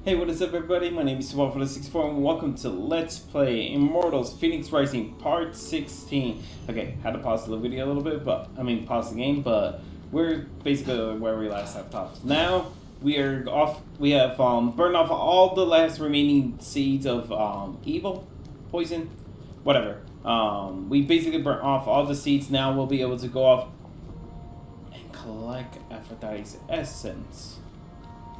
Hey, what is up everybody? My name is Immortals and welcome to Let's Play Immortals Fenyx Rising Part 16. Okay, had to pause the video a little bit, pause the game, but we're basically where we last left off. Now, we are off, we have burned off all the last remaining seeds of evil, poison, whatever. We basically burnt off all the seeds. Now we'll be able to go off and collect Aphrodite's essence.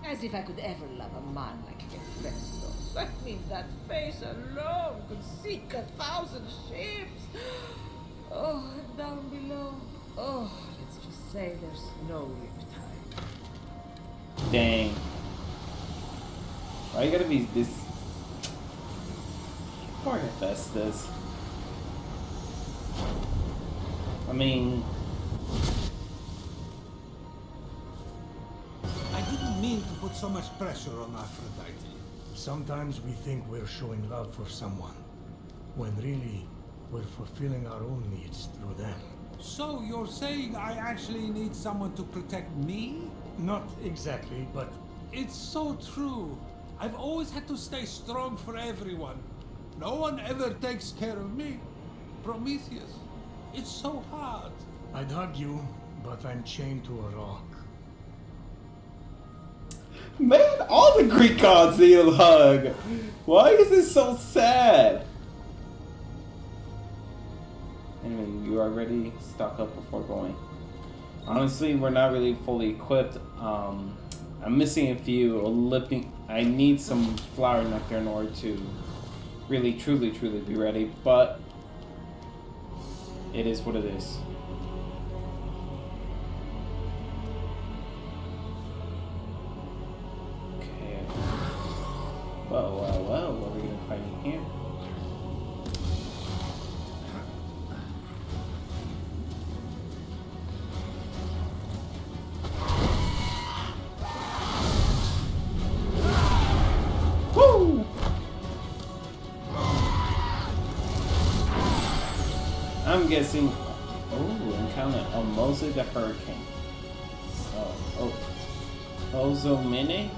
As if I could ever love a man like Hephaestus. I mean, that face alone could sink 1,000 ships. Oh, and down below. Oh, let's just say there's no riptide. Dang. Why you gotta be this? Poor Hephaestus. I mean... I didn't mean to put so much pressure on Aphrodite. Sometimes we think we're showing love for someone, when really we're fulfilling our own needs through them. So you're saying I actually need someone to protect me? Not exactly, but... It's so true. I've always had to stay strong for everyone. No one ever takes care of me. Prometheus, it's so hard. I'd hug you, but I'm chained to a rock. Man, all the Greek gods need a hug. Why is this so sad? Anyway, you are ready. Stock up before going. Honestly, we're not really fully equipped. I'm missing a few. I need some flower nectar in order to really, truly be ready. But it is what it is. Well, what are we gonna find in here? Woo! I'm guessing. Oh, encounter Almoza the Hurricane. Ozomene?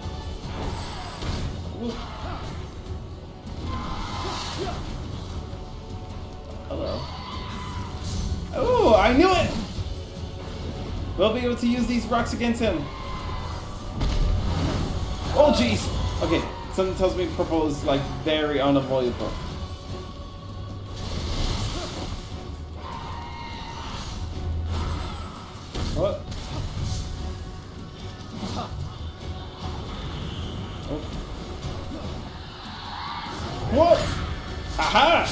Hello. Oh, I knew it! We'll be able to use these rocks against him. Oh, jeez. Okay, something tells me purple is like very unavoidable. What? Oh. What? Aha!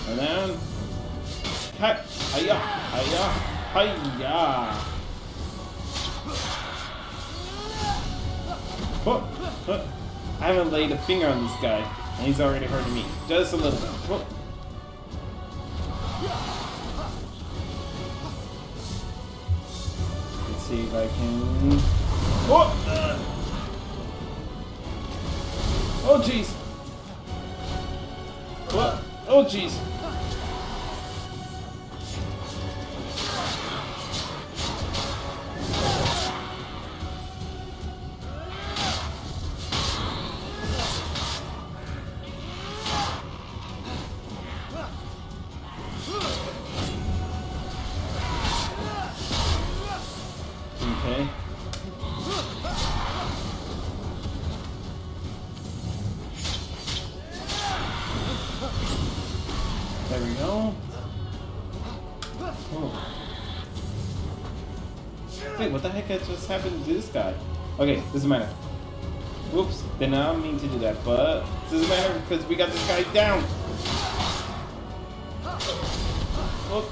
And then... Hi! Hiya! Hiya! Hiya! Whoa! Whoa. I haven't laid a finger on this guy, and he's already hurting me. Just a little bit. Whoa. Let's see if I can... Whoa! Oh, jeez! What? Oh, jeez! Okay. There we go. Oh. Wait, what the heck just happened to this guy? Okay, doesn't matter. Whoops, did not mean to do that, but it doesn't matter because we got this guy down. Whoop.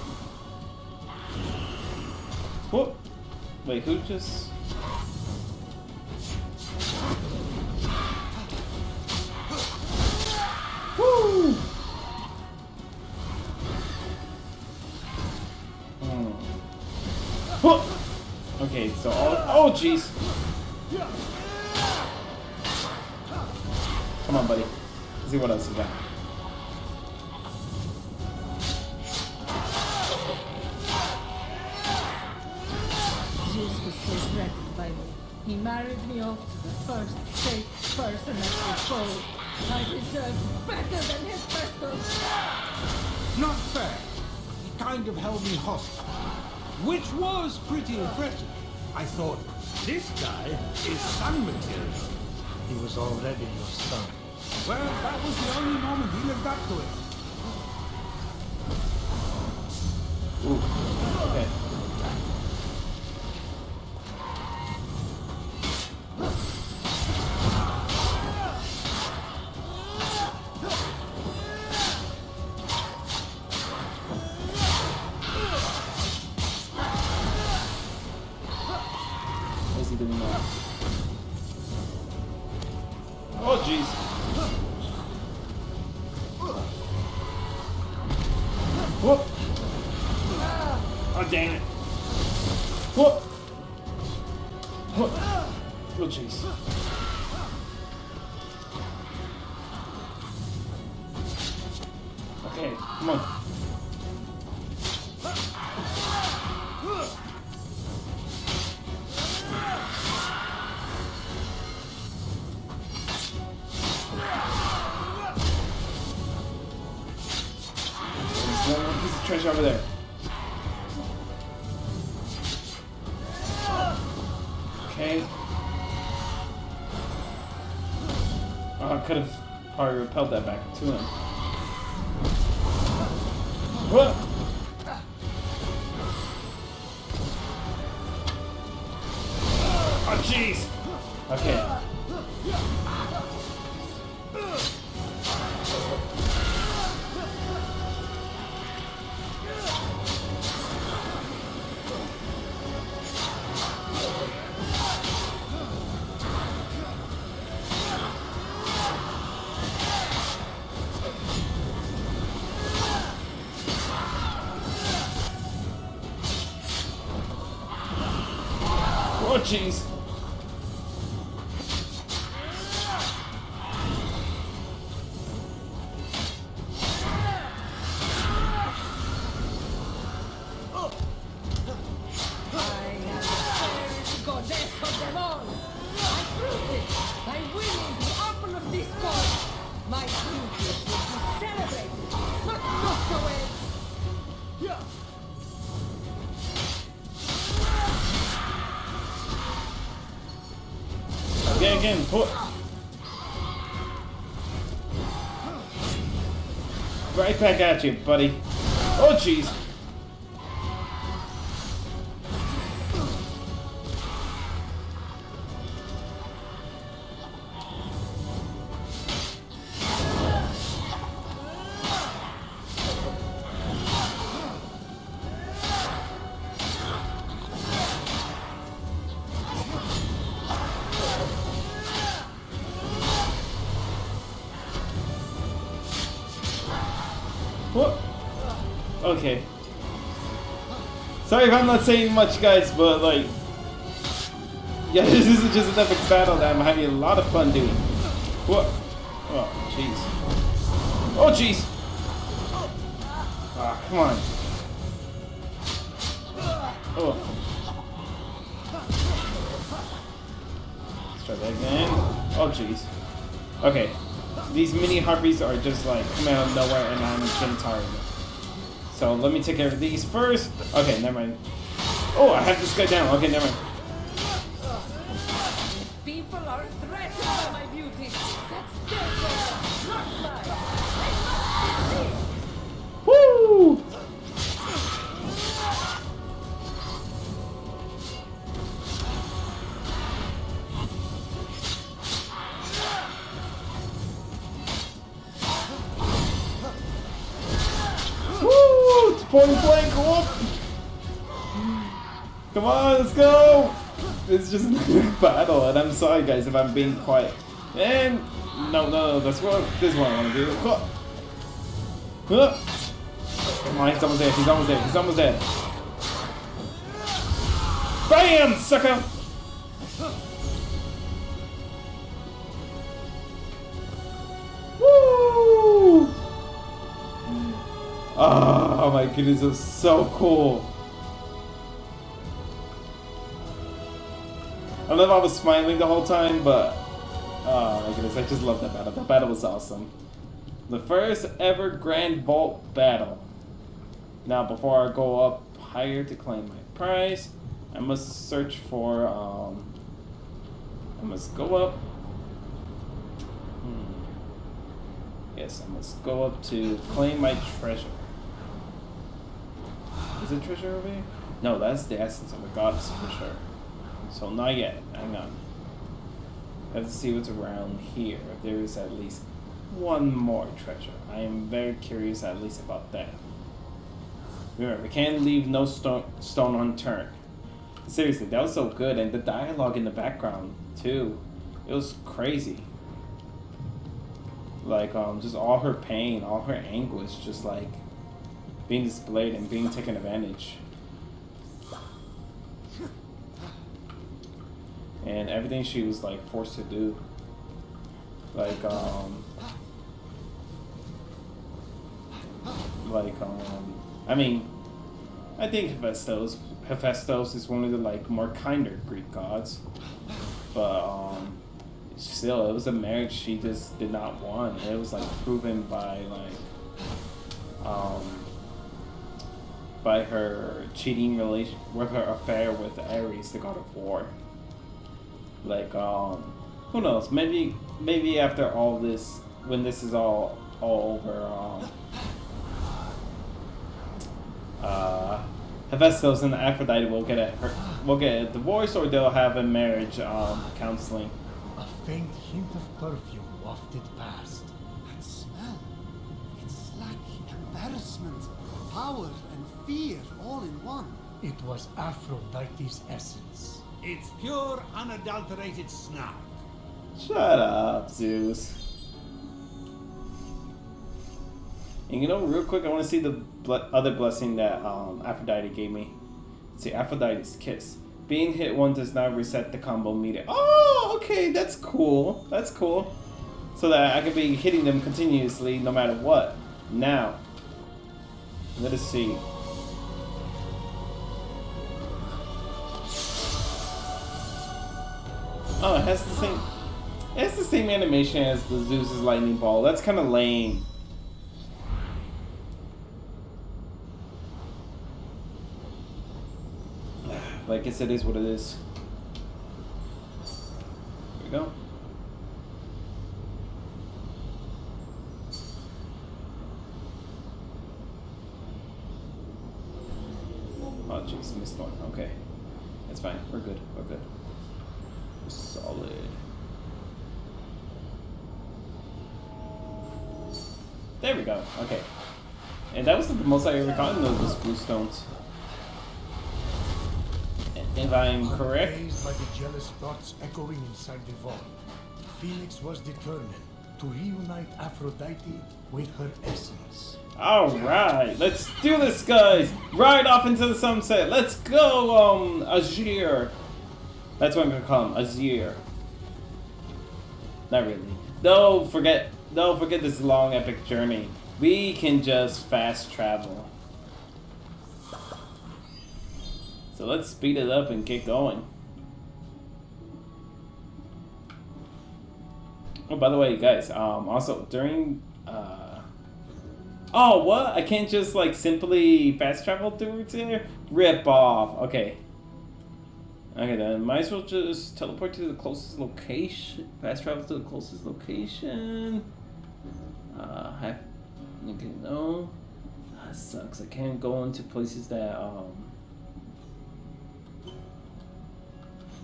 Whoop. Wait, who just... Woo! Okay, so all... Oh, jeez! Come on, buddy. Let's see what else you got. You so threatened by me. He married me off to the first safe person at the fold. I deserve better than his pistols. Not fair. He kind of held me hostage, which was pretty impressive. I thought, this guy is son material. He was already your son. Well, that was the only moment he lived up to it. Ooh. Okay. What's he doing now? Oh jeez. Whoop! Oh dang it! Whoop! Whoop! Oh jeez. Okay, come on. There's one piece of treasure over there. Okay. Oh, I could have probably repelled that back to him. What? Oh, jeez. Okay. Oh, jeez. I am the fairest goddess of them all. I proved it by winning the apple of discord. My beauty should be celebrated, not knocked away. Again, put. Right back at you, buddy. Oh, jeez. What? Okay. Sorry if I'm not saying much, guys, but like, yeah, this isn't just an epic battle that I'm having a lot of fun doing. What? Oh, jeez. Oh, jeez. Ah, come on. Oh. Let's try that again. Oh, jeez. Okay. These mini harpies are just like coming out of nowhere and I'm getting tired of it. So let me take care of these first. Okay, never mind. Oh, I have this guy down. Okay, never mind. People are threatened by my beauty. That's their fault, not mine. I must succeed. Woo! Woo! It's point blank. Whoop! Come on, let's go! It's just a battle, and I'm sorry, guys, if I'm being quiet. And no, that's what this is what I want to do. Come on, he's almost there. He's almost there. He's almost there. Bam, sucker! Woo! Oh my goodness, it was so cool. I don't know if I was smiling the whole time, but oh my goodness, I just love that battle. That battle was awesome. The first ever Grand Vault battle. Now, before I go up higher to claim my prize, I must search for, I must go up. Yes, I must go up to claim my treasure. Is it treasure over here? No, that's the essence of the goddess for sure. So not yet. Hang on. I have to see what's around here. If there is at least one more treasure. I am very curious at least about that. Remember, we can't leave no stone unturned. Seriously, that was so good, and the dialogue in the background too. It was crazy. Like just all her pain, all her anguish, just like being displayed and being taken advantage. And everything she was like forced to do. Like I mean, I think Hephaestus is one of the like more kinder Greek gods, but still, it was a marriage she just did not want. It was like proven by like by her cheating relation with her affair with Ares, the god of war. Like who knows? Maybe after all this, when this is all over, Hephaestus and Aphrodite will get a divorce, or they'll have a marriage counseling. A faint hint of perfume wafted past. That smell. It's like embarrassment, power, and fear all in one. It was Aphrodite's essence. It's pure, unadulterated snark. Shut up, Zeus. And you know, real quick, I want to see the other blessing that Aphrodite gave me. Let's see, Aphrodite's kiss. Being hit one does not reset the combo meter. Oh, okay, that's cool. That's cool. So that I can be hitting them continuously no matter what. Now, let us see. Oh, it has the same. It has the same animation as the Zeus's lightning ball. That's kind of lame. But I guess it is what it is. Here we go. Oh jeez, missed one. Okay. That's fine. We're good. We're good. We're solid. There we go. Okay. And that was the most I ever gotten of those blue stones. If I'm correct. Amazed by the jealous thoughts echoing inside the vault, Phoenix was determined to reunite Aphrodite with her essence. Alright, let's do this, guys! Right off into the sunset. Let's go, Azir. That's what I'm gonna call him, Azir. Not really. Don't forget this long epic journey. We can just fast travel. So let's speed it up and get going. Oh, by the way, guys, also during, oh, what? I can't just, like, simply fast travel through there? Rip off. Okay. Okay, then might as well just teleport to the closest location. Fast travel to the closest location. Okay, no. That sucks. I can't go into places that,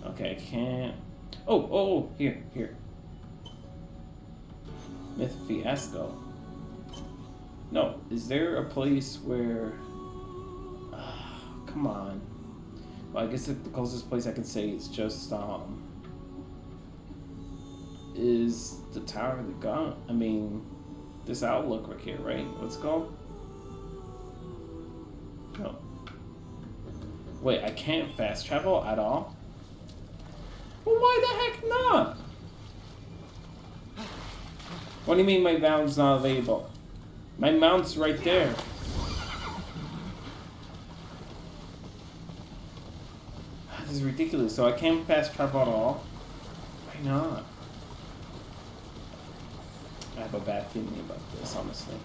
okay, I can't. Oh, here. Myth Fiasco. No, is there a place where? Come on. Well, I guess the closest place I can say is just is the Tower of the God. I mean, this outlook right here, right? Let's go. No. Wait, I can't fast travel at all? Well, why the heck not? What do you mean my mount's not available? My mount's right there. is ridiculous. So I can't fast travel at all. Why not? I have a bad feeling about this, honestly.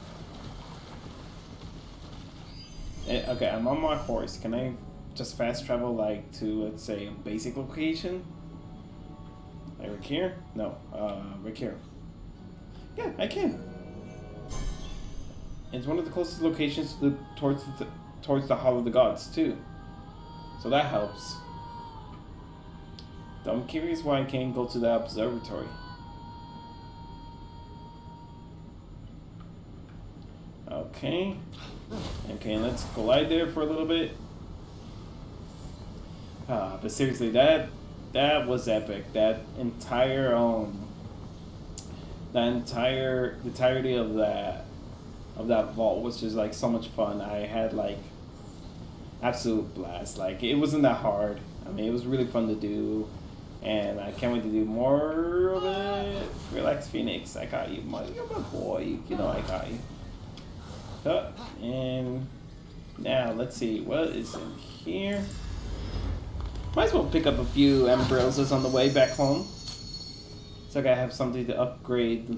Okay, I'm on my horse. Can I just fast travel, like, to, let's say, a basic location? Like right here? No, right here. Yeah, I can. It's one of the closest locations towards the Hall of the Gods, too. So that helps. Though I'm curious why I can't go to the observatory. Okay. Okay, let's glide there for a little bit. But seriously, that was epic. That entire the entirety of that vault was just like so much fun. I had like absolute blast. Like it wasn't that hard. I mean, it was really fun to do, and I can't wait to do more of it. Relax, Phoenix. I got you, you're my boy. You know I got you. And now let's see what is in here. Might as well pick up a few Ambrosias on the way back home. So I gotta have something to upgrade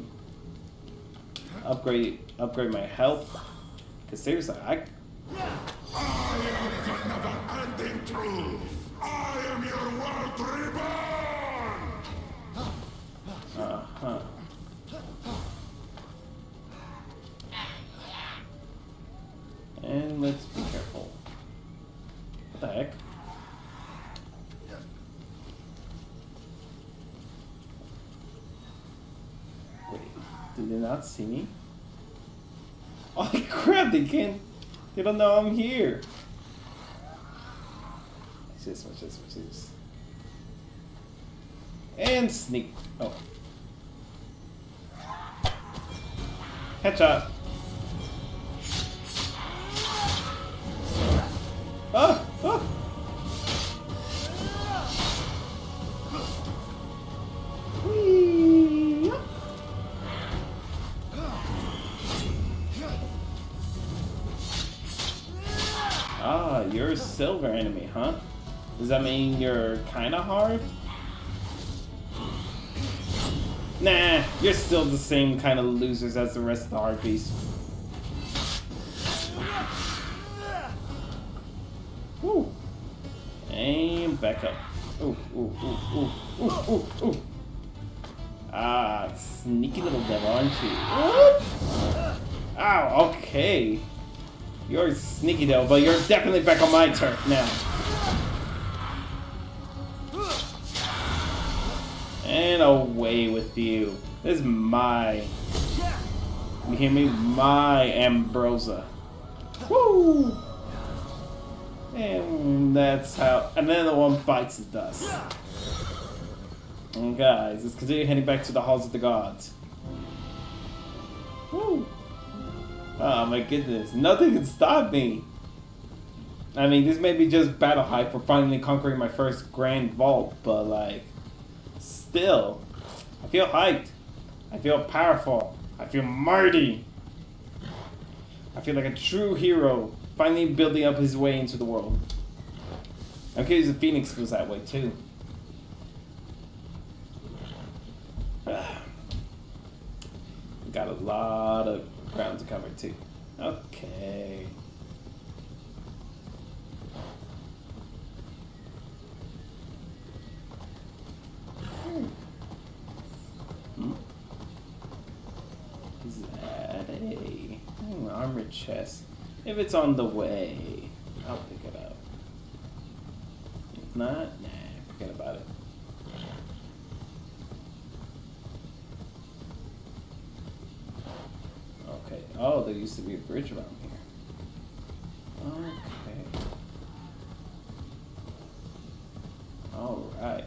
my health. Cause seriously, I am the never-ending truth. I am your world reborn. And let's be careful. What the heck? Wait, did they not see me? Oh crap, they don't know I'm here. Watch this. And sneak. Oh. Headshot. Ah! Ah! Whee! Ah, you're a silver enemy, huh? Does that mean you're kinda hard? Nah, you're still the same kind of losers as the rest of the harpies. Woo! And back up. Ooh. Ah, sneaky little devil, aren't you? Ow, okay. You're a sneaky devil, but you're definitely back on my turf now. And away with you. This is my... You hear me? My Ambrosia. Woo! And that's how another one bites the dust. And guys, let's continue heading back to the halls of the gods. Woo! Oh my goodness, nothing can stop me. I mean, this may be just battle hype for finally conquering my first grand vault, but like, still, I feel hyped. I feel powerful. I feel mighty. I feel like a true hero. Finally building up his way into the world. I'm curious if Phoenix feels that way too. Got a lot of ground to cover too. Okay. Is that a armored chest? If it's on the way, I'll pick it up. If not, nah, forget about it. Okay. Oh, there used to be a bridge around here. Okay. Alright.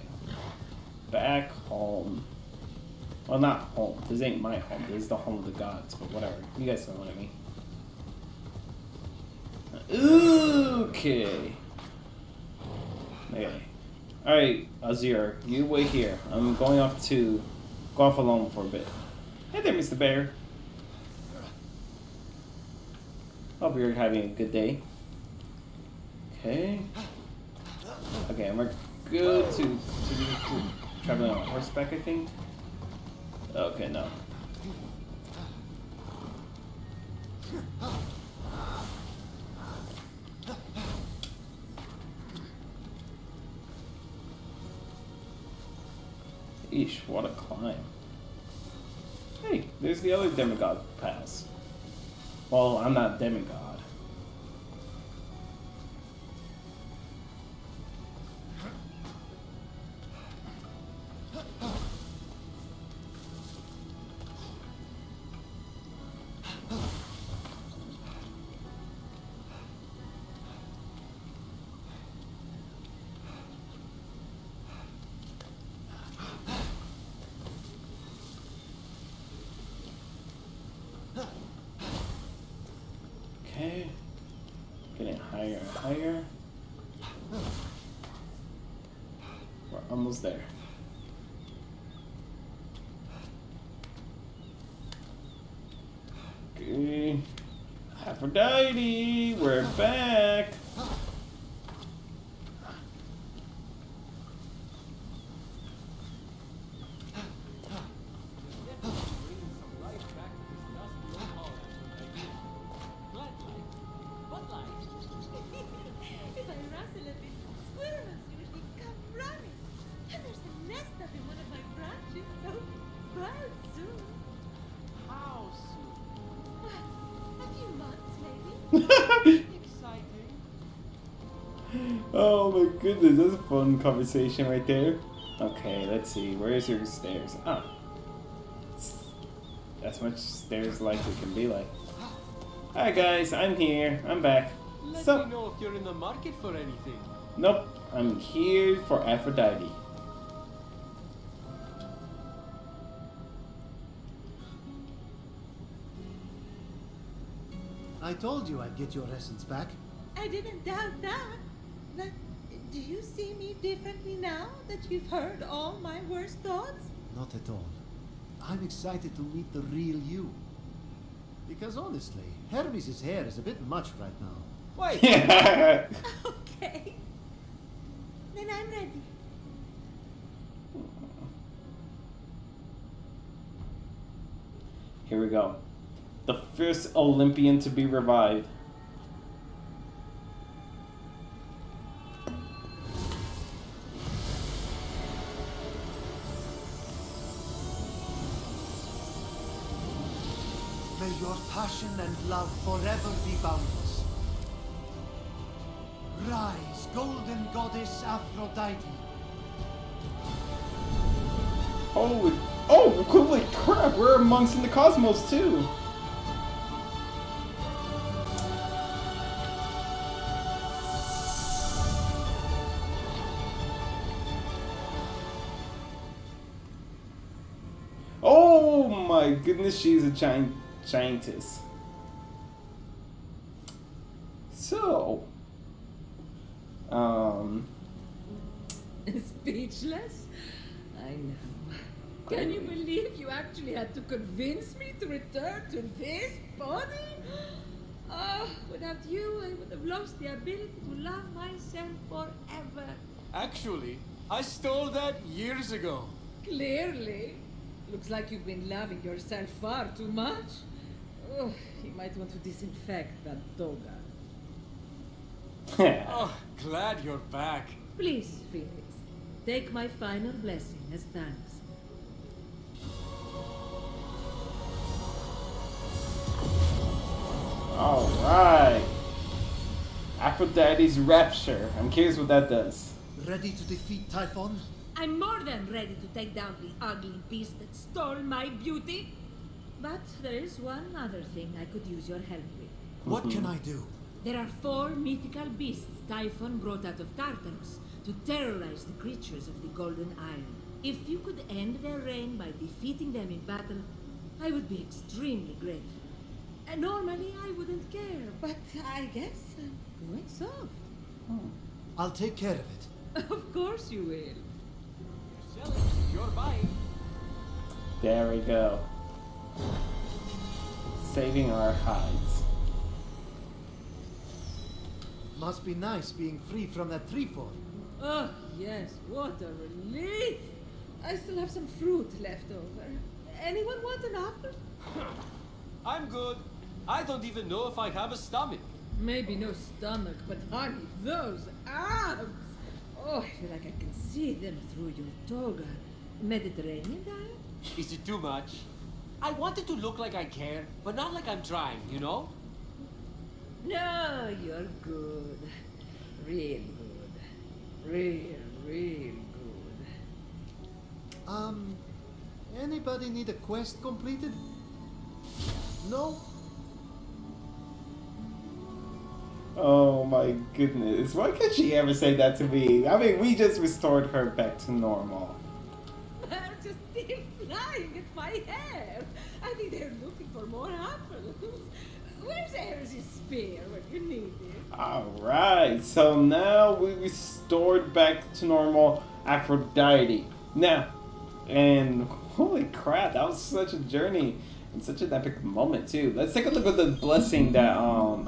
Back home. Well, not home. This ain't my home. This is the home of the gods, but whatever. You guys know what I mean. Okay. Alright, Azir, you wait here. I'm going off alone for a bit. Hey there, Mr. Bear. Hope you're having a good day. Okay. Okay, good to traveling on horseback, I think. Okay, no. Eesh, what a climb. Hey, there's the other demigod pass. Well, I'm not demigod. Okay, getting higher and higher. We're almost there. Okay, Aphrodite, we're back. If I rustle a bit, squirrels usually come running. And there's a nest up in one of my branches, so birds soon. How soon? Well, a few months, maybe. Exciting. Oh my goodness, that's a fun conversation right there. Okay, let's see. Where's your stairs? Oh. That's much stairs like it can be like. Hi guys, I'm here. I'm back. Let So, me know if you're in the market for anything. nope. I'm here for Aphrodite. I told you I'd get your essence back. I didn't doubt that. But do you see me differently now that you've heard all my worst thoughts? Not at all. I'm excited to meet the real you. Because honestly, Hermes' hair is a bit much right now. Wait! Okay. Then I'm ready. Here we go. The first Olympian to be revived. May your passion and love forever be boundless. Rise, golden goddess Aphrodite. Oh, holy crap, we're amongst in the cosmos too. Oh my goodness, she's a giantess. So, Speechless? I know. Can you believe you actually had to convince me to return to this body? Oh, without you, I would have lost the ability to love myself forever. Actually, I stole that years ago. Clearly. Looks like you've been loving yourself far too much. Oh, you might want to disinfect that toga. Oh, glad you're back. Please, Phoenix, take my final blessing as thanks. Alright. Aphrodite's rapture. I'm curious what that does. Ready to defeat Typhon? I'm more than ready to take down the ugly beast that stole my beauty. But there is one other thing I could use your help with. What can I do? There are 4 mythical beasts Typhon brought out of Tartarus to terrorize the creatures of the Golden Isle. If you could end their reign by defeating them in battle, I would be extremely grateful. And normally I wouldn't care, but I guess I'm going soft. I'll take care of it. Of course you will. You're selling, you're buying. There we go. Saving our hides. Must be nice being free from that tree fort. Oh, yes, what a relief. I still have some fruit left over. Anyone want an apple? I'm good. I don't even know if I have a stomach. Maybe no stomach, but honey, those abs! Oh, I feel like I can see them through your toga. Mediterranean diet? Is it too much? I wanted to look like I care, but not like I'm trying, you know? No, you're good. Real good. Real good. Anybody need a quest completed? No? Oh my goodness. Why can't she ever say that to me? I mean, we just restored her back to normal. They're just keep flying at my hair. I think they're looking for more apples. Where's Ares' spear when you need it? Alright, so now we restored back to normal Aphrodite. Now, and holy crap, that was such a journey and such an epic moment too. Let's take a look at the blessing that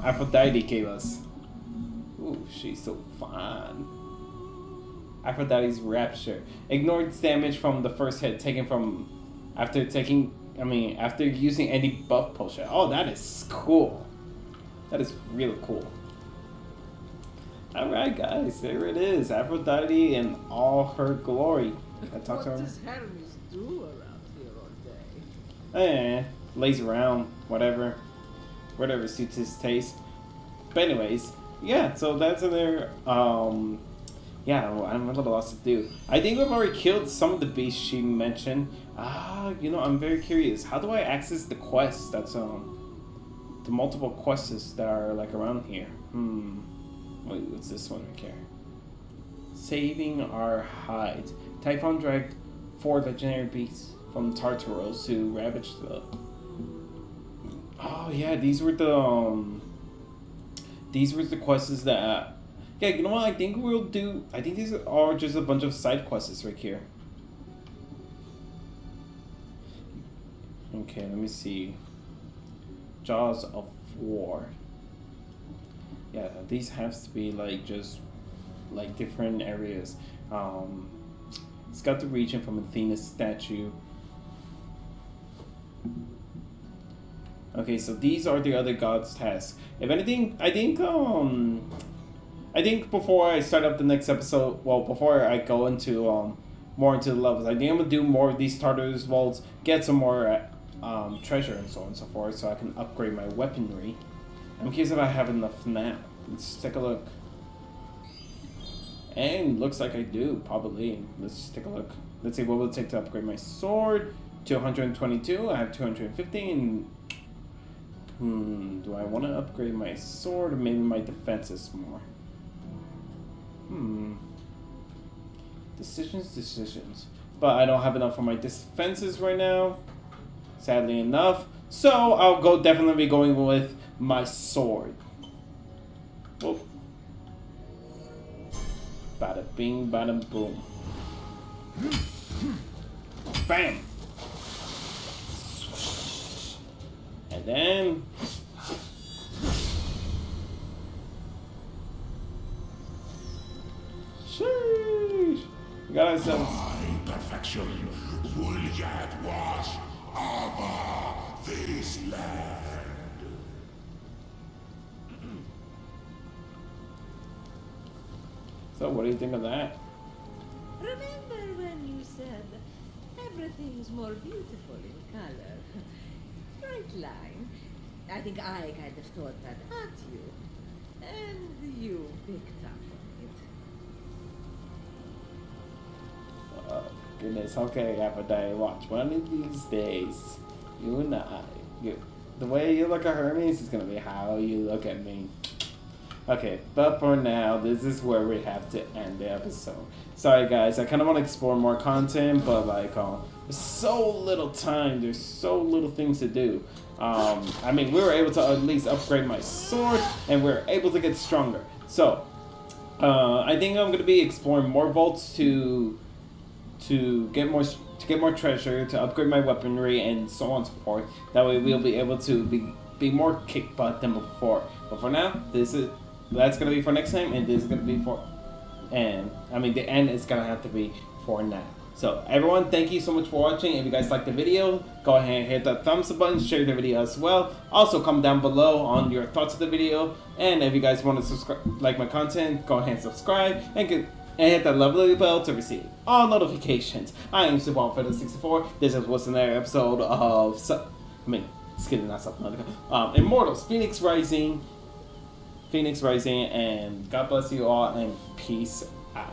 Aphrodite gave us. Ooh, she's so fine. Aphrodite's rapture. Ignores damage from the first hit taken from after using any buff potion. Oh, that is cool. That is really cool. Alright guys, there it is. Aphrodite in all her glory. I talked to her. What does Hermes do around here all day? Lays around, whatever suits his taste. But anyways, yeah, so that's in there. Yeah, well, I'm a little lost to do. I think we've already killed some of the beasts she mentioned. I'm very curious. How do I access the quests? That's the multiple quests that are like around here. Wait, what's this one right here? Saving our hides. Typhon dragged 4 legendary beasts from Tartaros to ravage the. Oh yeah, these were the quests that. Yeah, you know what? I think we'll do. I think these are just a bunch of side quests right here. Okay, let me see. Jaws of War. Yeah, these have to be like just like different areas. Scout the region from Athena's statue. Okay, so these are the other gods' tasks. If anything, I think before I start up the next episode, well, before I go into more into the levels, I think I'm gonna do more of these Tartarus vaults, get some more treasure and so on and so forth, so I can upgrade my weaponry. I'm curious if I have enough now. Let's take a look. And looks like I do, probably. Let's just take a look. Let's see what will it take to upgrade my sword. 222. I have 215. Do I want to upgrade my sword or maybe my defenses more? Decisions. But I don't have enough for my defenses right now, sadly enough. So I'll definitely be going with my sword. Whoop. Bada bing, bada boom. Bam! And then... sheesh! We got ourselves... My perfection will yet wash over this land. So what do you think of that? Remember when you said everything's more beautiful in color? Right line. I think I kind of thought that at you. And you picked up on it. Oh, goodness. Okay, Aphrodite, watch. One of these days, you and the way you look at Hermes is going to be how you look at me. Okay, but for now, this is where we have to end the episode. Sorry guys, I kind of want to explore more content, but like, there's so little time, there's so little things to do. I mean, we were able to at least upgrade my sword, and we were able to get stronger. So, I think I'm going to be exploring more vaults to get more treasure, to upgrade my weaponry, and so on and so forth. That way we'll be able to be more kick butt than before. But for now, that's gonna be for next time, and this is gonna be for And I mean, the end is gonna have to be for now. So everyone, thank you so much for watching. If you guys liked the video, go ahead and hit that thumbs up button, share the video as well. Also comment down below on your thoughts of the video. And if you guys want to subscribe, like my content, go ahead and subscribe and hit that lovely bell to receive all notifications. I am Subwoofer64. This was another episode of Immortals Fenyx Rising, and God bless you all and peace out.